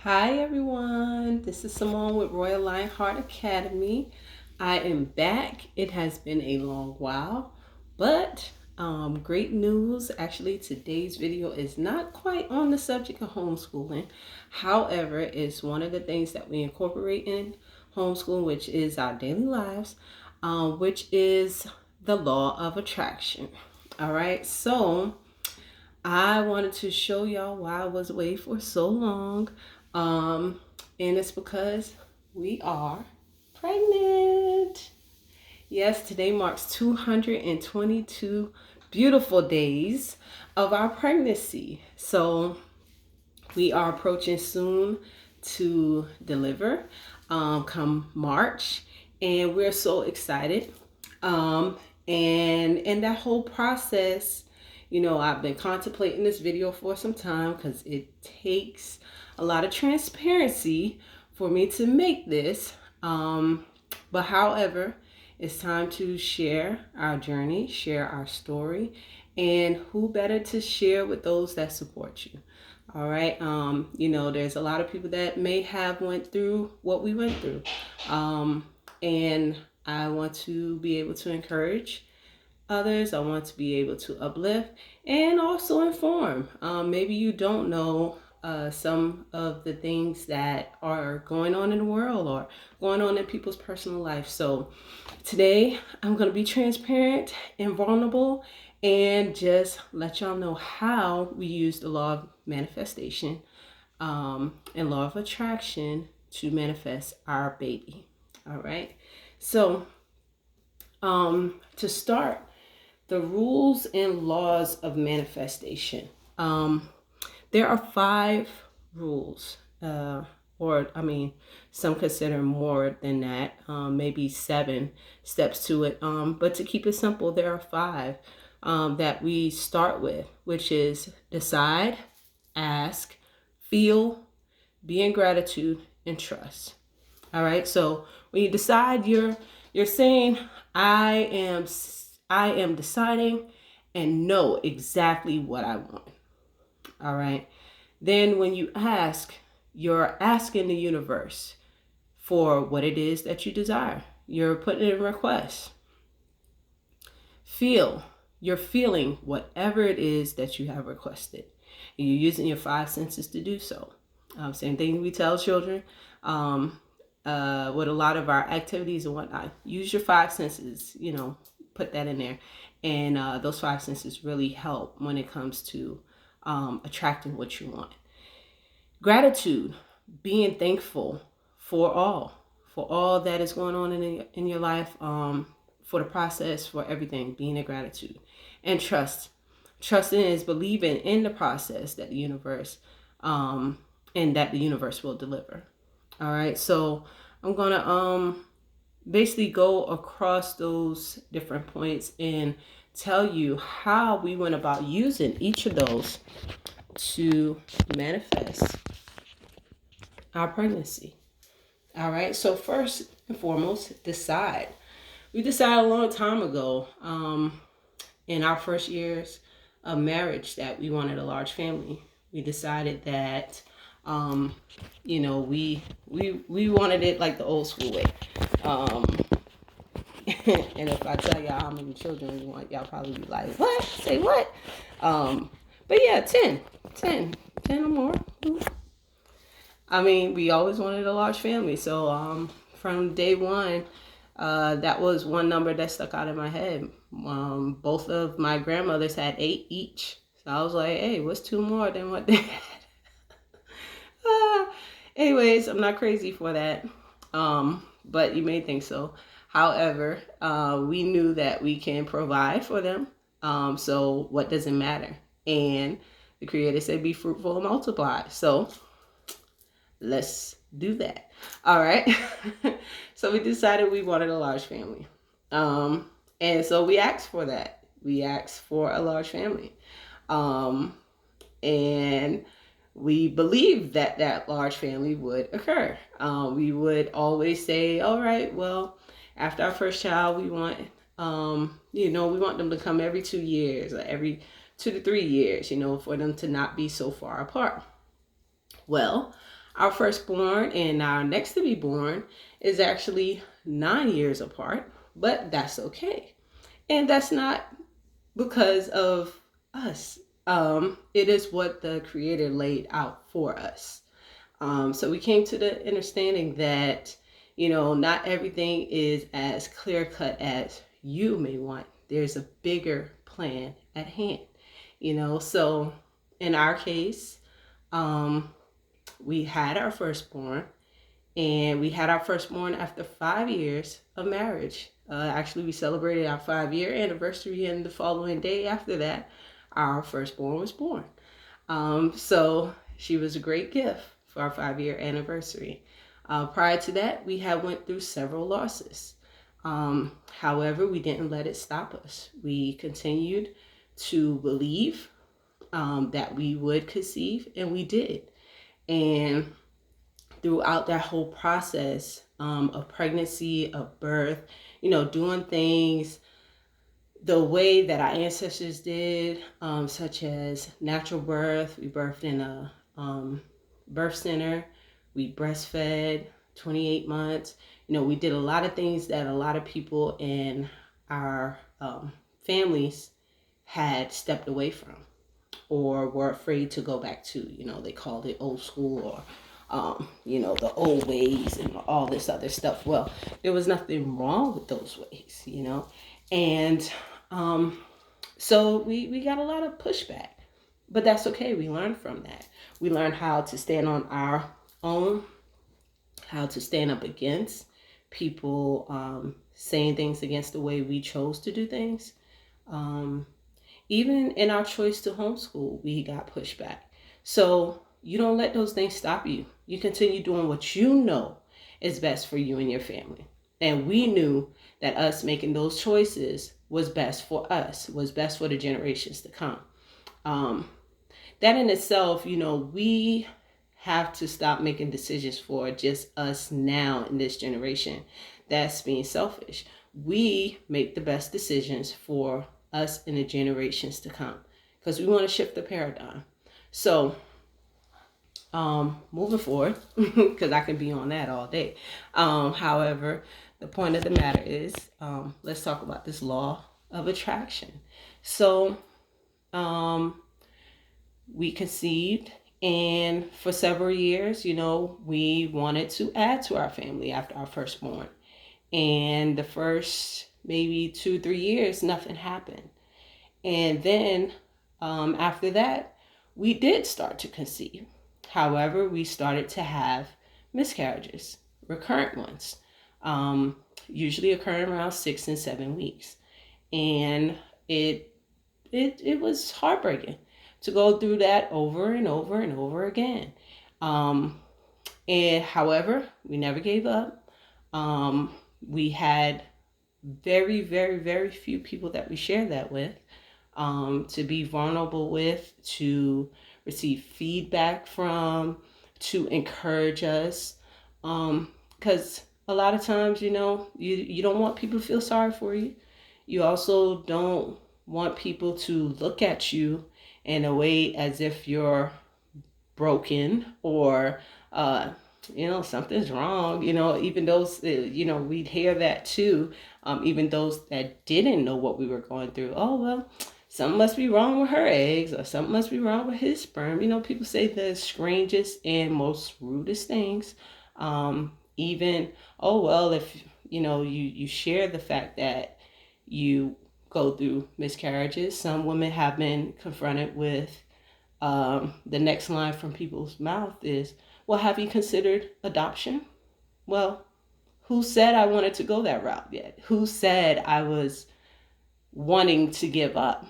Hi everyone, this is Simone with Royal Lionheart Academy. I am back. It has been a long while, but great news. Actually, today's video is not quite on the subject of homeschooling. However, it's one of the things that we incorporate in homeschooling, which is our daily lives, which is the law of attraction. All right, so I wanted to show y'all why I was away for so long. Um, and it's because we are pregnant. Yes, today marks 222 beautiful days of our pregnancy. So we are approaching soon to deliver come March. And we're so excited. And in that whole process, I've been contemplating this video for some time because it takes a lot of transparency for me to make this. But however, it's time to share our journey, share our story, and who better to share with those that support you. All right. There's a lot of people that may have went through what we went through. And I want to be able to encourage others. I want to be able to uplift and also inform. Maybe you don't know some of the things that are going on in the world or going on in people's personal life. So today I'm going to be transparent and vulnerable and just let y'all know how we use the law of manifestation and law of attraction to manifest our baby. All right. So to start, the rules and laws of manifestation. There are 5 rules, some consider more than that, maybe 7 steps to it. But to keep it simple, there are 5 that we start with, which is decide, ask, feel, be in gratitude, and trust. All right. So when you decide, you're saying, I am deciding and know exactly what I want. All right. Then when you ask, you're asking the universe for what it is that you desire. You're putting in a request. Feel. You're feeling whatever it is that you have requested. And you're using your 5 senses to do so. Same thing we tell children with a lot of our activities and whatnot. Use your 5 senses, put that in there. And those 5 senses really help when it comes to attracting what you want. Gratitude, being thankful for all that is going on in your life, for the process, for everything, being in gratitude. And trust. Trusting is believing in the process that the universe, and that the universe will deliver. All right, so I'm gonna basically go across those different points and tell you how we went about using each of those to manifest our pregnancy. All right, so first and foremost, decide. We decided a long time ago, in our first years of marriage, that we wanted a large family. We decided that we wanted it like the old school way. And if I tell y'all how many children we want, y'all probably be like, what? Say what? But yeah, 10 or more. I mean, we always wanted a large family. So from day one, that was one number that stuck out in my head. Both of my grandmothers had 8 each. So I was like, hey, what's 2 more than what they had? Anyways, I'm not crazy for that. But you may think so. However, we knew that we can provide for them. So what does it matter? And the Creator said, be fruitful and multiply. So let's do that. All right. So we decided we wanted a large family. And so we asked for that. We asked for a large family. And we believed that that large family would occur. We would always say, all right, well, after our first child, we want, we want them to come every 2 years or every 2 to 3 years, for them to not be so far apart. Well, Our firstborn and our next to be born is actually 9 years apart, but that's okay. And that's not because of us. It is what the Creator laid out for us. So we came to the understanding that, not everything is as clear cut as you may want. There's a bigger plan at hand, So in our case, we had our firstborn, and we had our firstborn after 5 years of marriage. Actually, we celebrated our 5-year anniversary, and the following day after that, our firstborn was born. So she was a great gift for our 5-year anniversary. Prior to that, we had went through several losses. However, we didn't let it stop us. We continued to believe that we would conceive, and we did. And throughout that whole process of pregnancy, of birth, doing things the way that our ancestors did, such as natural birth. We birthed in a birth center. We breastfed 28 months. We did a lot of things that a lot of people in our families had stepped away from or were afraid to go back to. They called it old school, or the old ways and all this other stuff. Well, there was nothing wrong with those ways, and so we got a lot of pushback, but that's okay. We learned from that. We learned how to stand on our own, how to stand up against people saying things against the way we chose to do things. Even in our choice to homeschool, we got pushback. So you don't let those things stop you. You continue doing what you know is best for you and your family. And we knew that us making those choices was best for us, was best for the generations to come. That in itself, we have to stop making decisions for just us now in this generation. That's being selfish. We make the best decisions for us in the generations to come, because we want to shift the paradigm. So moving forward, because I can be on that all day. However, the point of the matter is, let's talk about this law of attraction. So we conceived, and for several years, we wanted to add to our family after our firstborn. And the first maybe 2-3 years, nothing happened. And then after that, we did start to conceive. However, we started to have miscarriages, recurrent ones, usually occurring around 6 and 7 weeks. And it was heartbreaking to go through that over and over and over again. And however, we never gave up. We had very, very, very few people that we shared that with, to be vulnerable with, to receive feedback from, to encourage us. Because a lot of times, you don't want people to feel sorry for you. You also don't want people to look at you in a way as if you're broken or something's wrong. Even those, we'd hear that too. Even those that didn't know what we were going through. Oh, well, something must be wrong with her eggs, or something must be wrong with his sperm. People say the strangest and most rudest things. Even, oh, well, if, you share the fact that you go through miscarriages. Some women have been confronted with the next line from people's mouth is, well, have you considered adoption? Well, who said I wanted to go that route yet? Who said I was wanting to give up?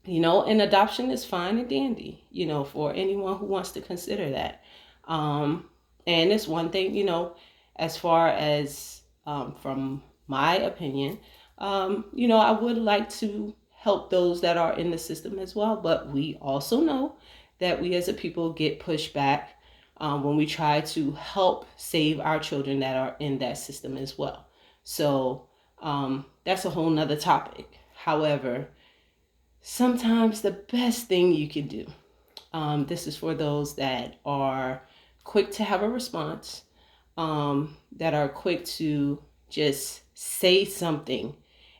And adoption is fine and dandy, for anyone who wants to consider that. And it's one thing, as far as from my opinion, I would like to help those that are in the system as well. But we also know that we as a people get pushed back when we try to help save our children that are in that system as well. So that's a whole nother topic. However, sometimes the best thing you can do, this is for those that are quick to have a response, that are quick to just say something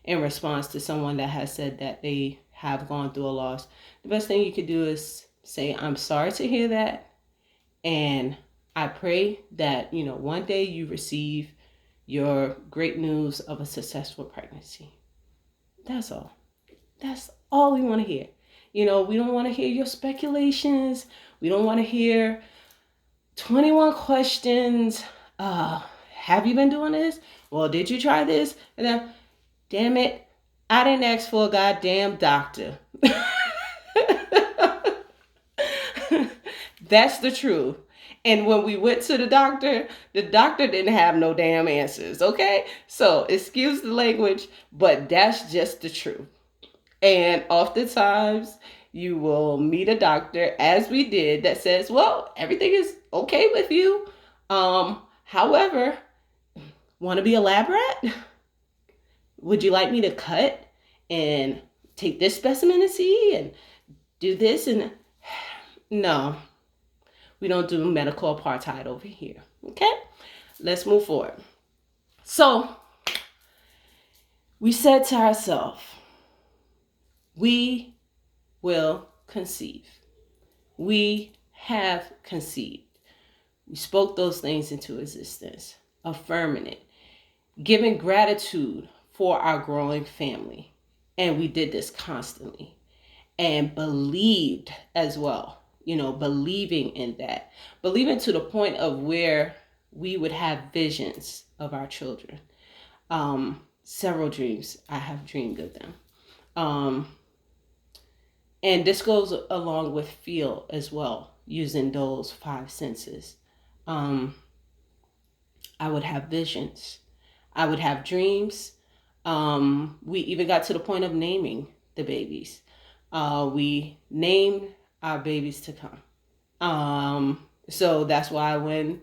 in response to someone that has said that they have gone through a loss. The best thing you could do is say, I'm sorry to hear that. And I pray that, one day you receive your great news of a successful pregnancy. That's all. That's all we want to hear. We don't want to hear your speculations. We don't want to hear 21 questions. Have you been doing this? Well, did you try this? And then, damn it, I didn't ask for a goddamn doctor. That's the truth. And when we went to the doctor didn't have no damn answers, okay? So, excuse the language, but that's just the truth. And oftentimes, you will meet a doctor, as we did, that says, well, everything is okay with you. However, want to be a lab rat? Would you like me to cut and take this specimen and see and do this? And no, we don't do medical apartheid over here. Okay, let's move forward. So we said to ourselves, we will conceive. We have conceived. We spoke those things into existence, affirming it, giving gratitude for our growing family. And we did this constantly and believed as well, believing in that, believing to the point of where we would have visions of our children. Several dreams I have dreamed of them. And this goes along with feel as well, using those 5 senses. I would have visions. I would have dreams. We even got to the point of naming the babies. We named our babies to come. So that's why when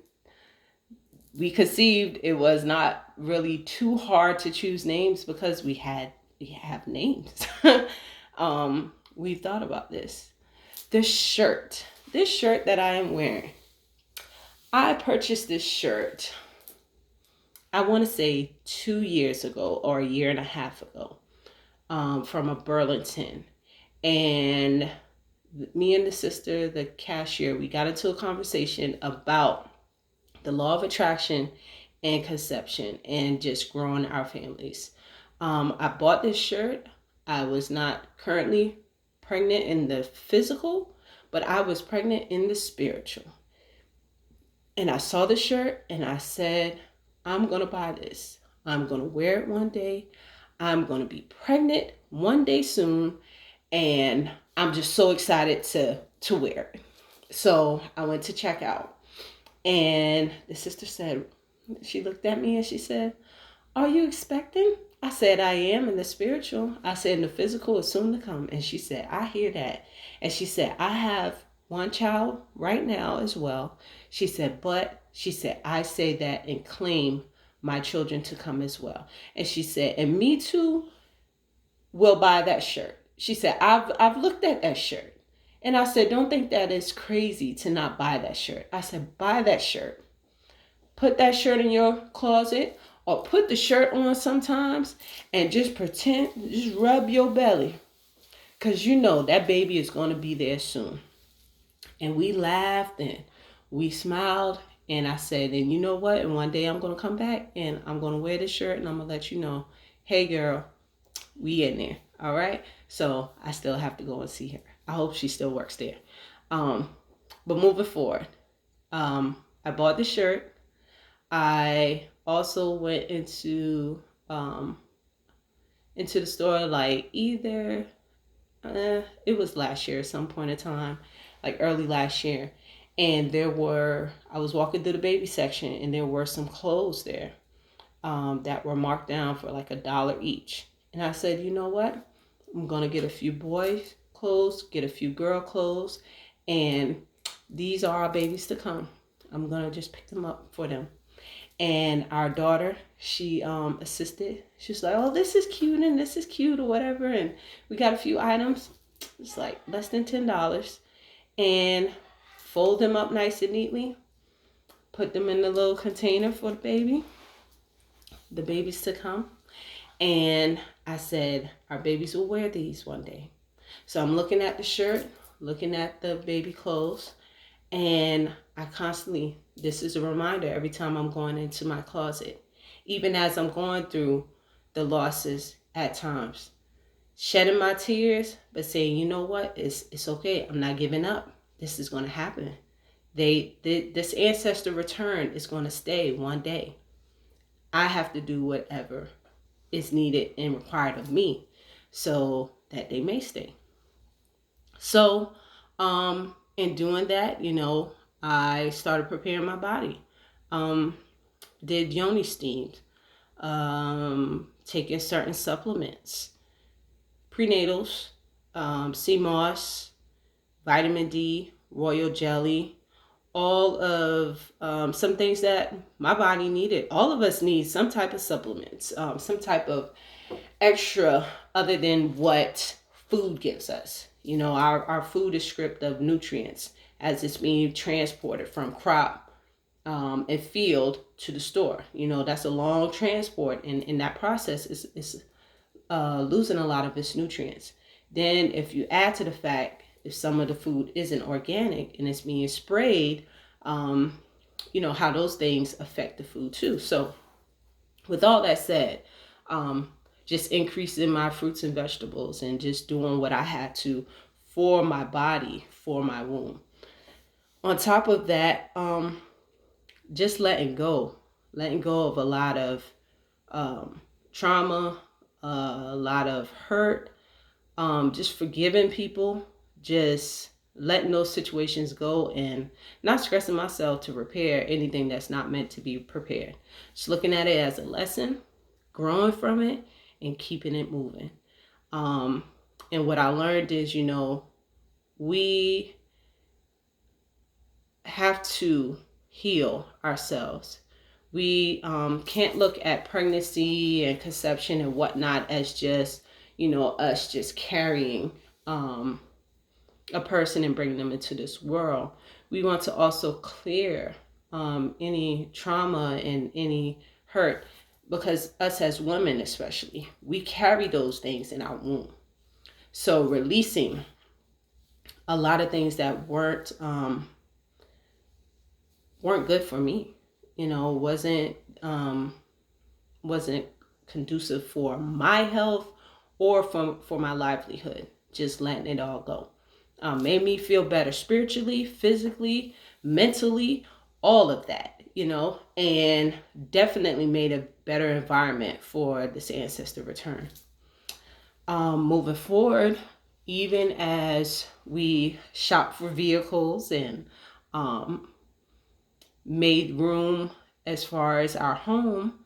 we conceived, it was not really too hard to choose names because we have names. We've thought about this. This shirt that I am wearing, I purchased this shirt, I want to say 2 years ago or a year and a half ago, from a Burlington. And me and the sister, the cashier, we got into a conversation about the law of attraction and conception and just growing our families. I bought this shirt. I was not currently pregnant in the physical, but I was pregnant in the spiritual. And I saw the shirt and I said, I'm going to buy this. I'm going to wear it one day. I'm going to be pregnant one day soon. And I'm just so excited to wear it. So I went to check out. And the sister said, she looked at me and she said, are you expecting? I said, I am in the spiritual. I said, in the physical is soon to come. And she said, I hear that. And she said, I have one child right now as well. She said, I say that and claim my children to come as well. And she said, and me too will buy that shirt. She said, I've looked at that shirt. And I said, don't think that it's crazy to not buy that shirt. I said, buy that shirt. Put that shirt in your closet or put the shirt on sometimes and just pretend, just rub your belly. Because that baby is going to be there soon. And we laughed and we smiled. And I said, and you know what? And one day I'm going to come back and I'm going to wear this shirt and I'm going to let you know, hey girl, we in there. All right. So I still have to go and see her. I hope she still works there. But moving forward, I bought the shirt. I also went into the store like either, it was last year at some point in time, like early last year. And I was walking through the baby section and there were some clothes there that were marked down for like $1 each. And I said, you know what? I'm going to get a few boys clothes, get a few girl clothes, and these are our babies to come. I'm going to just pick them up for them. And our daughter, she assisted. She's like, oh, this is cute and this is cute or whatever. And we got a few items. It's like less than $10. And fold them up nice and neatly. put them in the little container for the babies to come. And I said, our babies will wear these one day. So I'm looking at the shirt, looking at the baby clothes, and I constantly, this is a reminder every time I'm going into my closet, even as I'm going through the losses at times, shedding my tears, but saying, you know what, it's okay. I'm not giving up. This is going to happen. This ancestor return is going to stay one day. I have to do whatever is needed and required of me so that they may stay. So, in doing that, I started preparing my body. Did yoni steams, taking certain supplements, prenatals, sea moss, vitamin D, royal jelly, all of some things that my body needed. All of us need some type of supplements, some type of extra other than what food gives us. Our food is stripped of nutrients as it's being transported from crop and field to the store. That's a long transport, and in that process is losing a lot of its nutrients. Then if you add to the fact, if some of the food isn't organic and it's being sprayed, how those things affect the food too. So with all that said, just increasing my fruits and vegetables and just doing what I had to for my body, for my womb. On top of that, just letting go of a lot of trauma, a lot of hurt, just forgiving people, just letting those situations go and not stressing myself to repair anything that's not meant to be prepared. Just looking at it as a lesson, growing from it, and keeping it moving. And what I learned is, we have to heal ourselves. We can't look at pregnancy and conception and whatnot as just, us just carrying a person and bringing them into this world. We want to also clear any trauma and any hurt, because us as women especially, we carry those things in our womb. So releasing a lot of things that weren't good for me, wasn't conducive for my health or for my livelihood. Just letting it all go made me feel better spiritually, physically, mentally, all of that, and definitely made a better environment for this ancestor return. Moving forward, even as we shop for vehicles and made room as far as our home,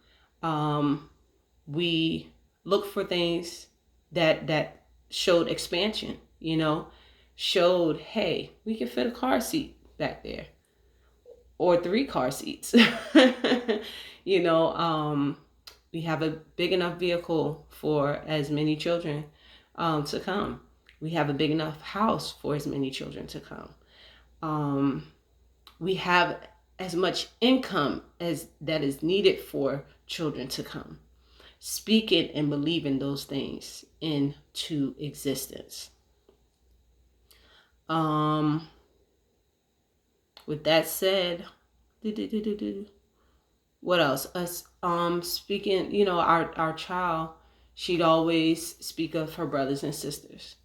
we look for things that showed expansion, showed, hey, we can fit a car seat back there or 3 car seats. We have a big enough vehicle for as many children to come. We have a big enough house for as many children to come. We have as much income as that is needed for children to come. Speaking and believing those things into existence. With that said, what else? Us speaking, our child, she'd always speak of her brothers and sisters.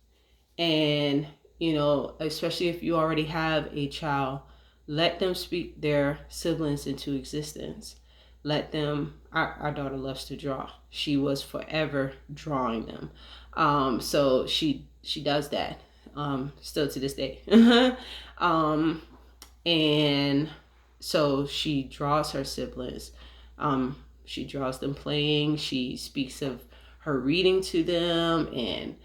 And, especially if you already have a child, let them speak their siblings into existence. Let them, our daughter loves to draw. She was forever drawing them. So she does that, still to this day. And so she draws her siblings. She draws them playing. She speaks of her reading to them and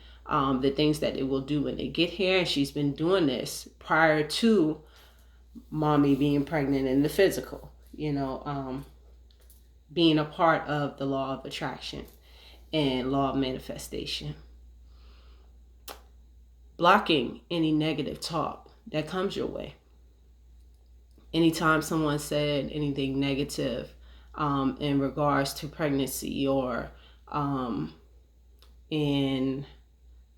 the things that they will do when they get here. And she's been doing this prior to mommy being pregnant in the physical, being a part of the law of attraction and law of manifestation. Blocking any negative talk that comes your way. anytime someone said anything negative in regards to pregnancy or in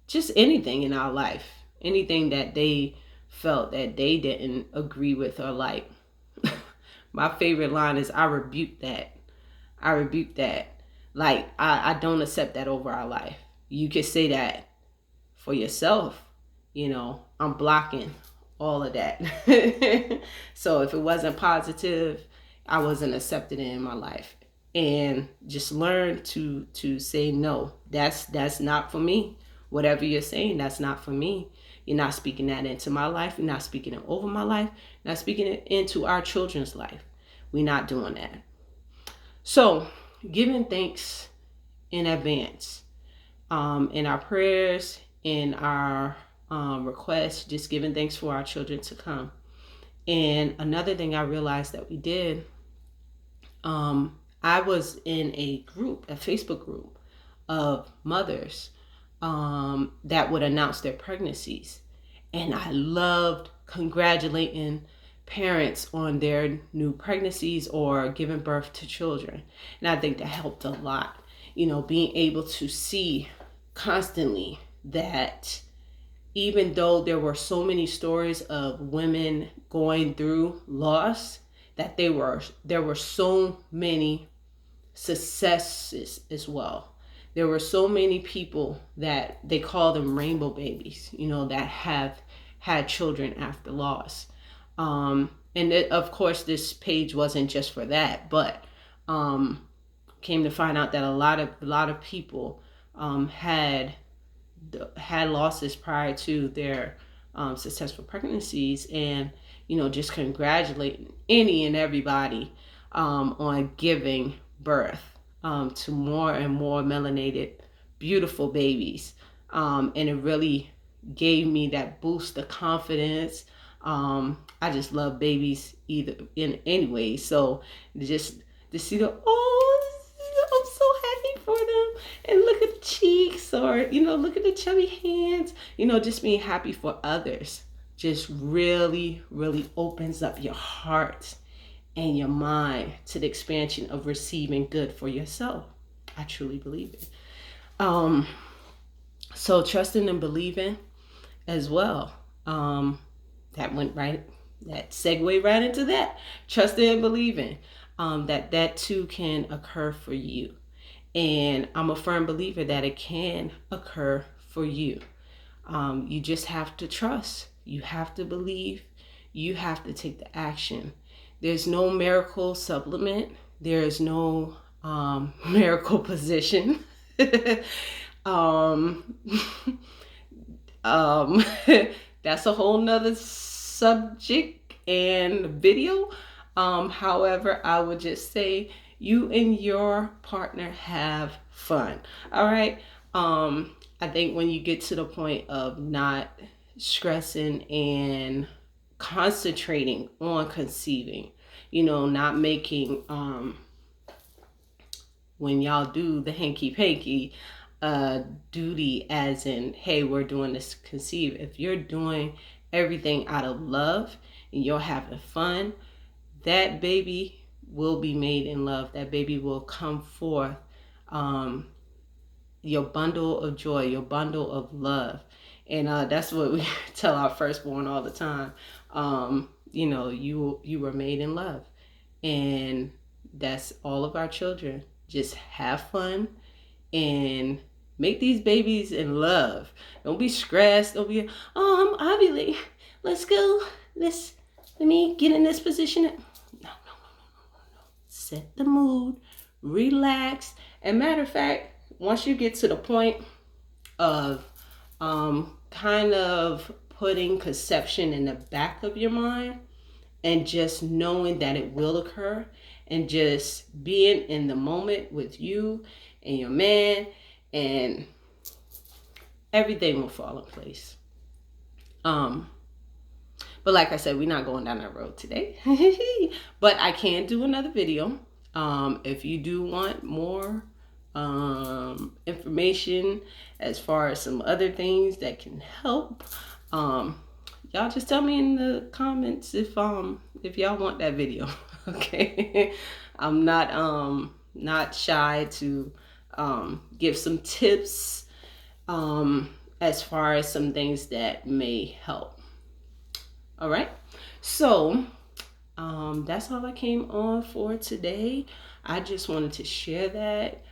just anything in our life, anything that they felt that they didn't agree with or like. My favorite line is, I rebuke that. I rebuke that. Like, I don't accept that over our life. You could say that for yourself. You know, I'm blocking all of that. So if it wasn't positive, I wasn't accepted in my life. And just learn to say no. That's not for me. Whatever you're saying, that's not for me. You're not speaking that into my life. You're not speaking it over my life. You're not speaking it into our children's life. We're not doing that. So, giving thanks in advance, in our prayers, in our requests, just giving thanks for our children to come. And another thing I realized that we did, I was in a group, a Facebook group of mothers that would announce their pregnancies. And I loved congratulating parents on their new pregnancies or giving birth to children. And I think that helped a lot. You know, being able to see constantly that even though there were so many stories of women going through loss, that there were so many successes as well. There were so many people that they call them rainbow babies, you know, that have had children after loss. And of course, this page wasn't just for that, but came to find out that a lot of people had losses prior to their successful pregnancies, and you know, just congratulating any and everybody on giving birth to more and more melanated, beautiful babies. And it really gave me that boost of confidence. I just love babies either in any way. So just to see I'm so happy for them. And look at the cheeks, or, you know, look at the chubby hands. You know, just being happy for others just really, really opens up your heart and your mind to the expansion of receiving good for yourself. I truly believe it. So trusting and believing as well. That segue right into that. Trusting and believing that too can occur for you. And I'm a firm believer that it can occur for you. You just have to trust. You have to believe. You have to take the action. There's no miracle supplement. There is no miracle position. That's a whole nother subject and video. However, I would just say you and your partner have fun. All right. I think when you get to the point of not stressing and concentrating on conceiving, you know, not making when y'all do the hanky-panky duty as in, hey, we're doing this conceive. If you're doing everything out of love and you're having fun, that baby will be made in love. That baby will come forth, your bundle of joy, your bundle of love. And that's what we tell our firstborn all the time. You know, you were made in love. And that's all of our children. Just have fun and make these babies in love. Don't be stressed. Don't be, I'm ovulating. Let's go. Let me get in this position. No. Set the mood. Relax. And matter of fact, once you get to the point of kind of putting conception in the back of your mind and just knowing that it will occur and just being in the moment with you and your man, and everything will fall in place. But like I said, we're not going down that road today. But I can do another video. If you do want more information as far as some other things that can help, y'all y'all just tell me in the comments if y'all want that video. Okay. I'm not shy to give some tips as far as some things that may help. All right. So that's all I came on for today. I just wanted to share that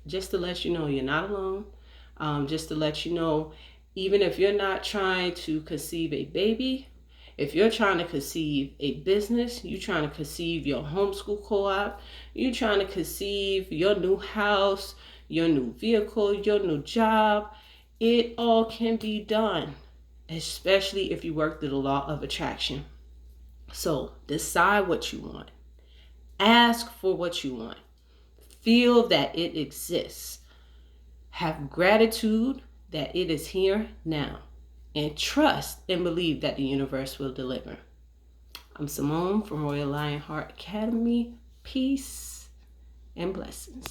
just to let you know you're not alone. Just to let you know, even if you're not trying to conceive a baby, if you're trying to conceive a business, you're trying to conceive your homeschool co-op, you're trying to conceive your new house, your new vehicle, your new job, it all can be done, especially if you work through the law of attraction. So decide what you want. Ask for what you want. Feel that it exists. Have gratitude that it is here now. And trust and believe that the universe will deliver. I'm Simone from Royal Lionheart Academy. Peace and blessings.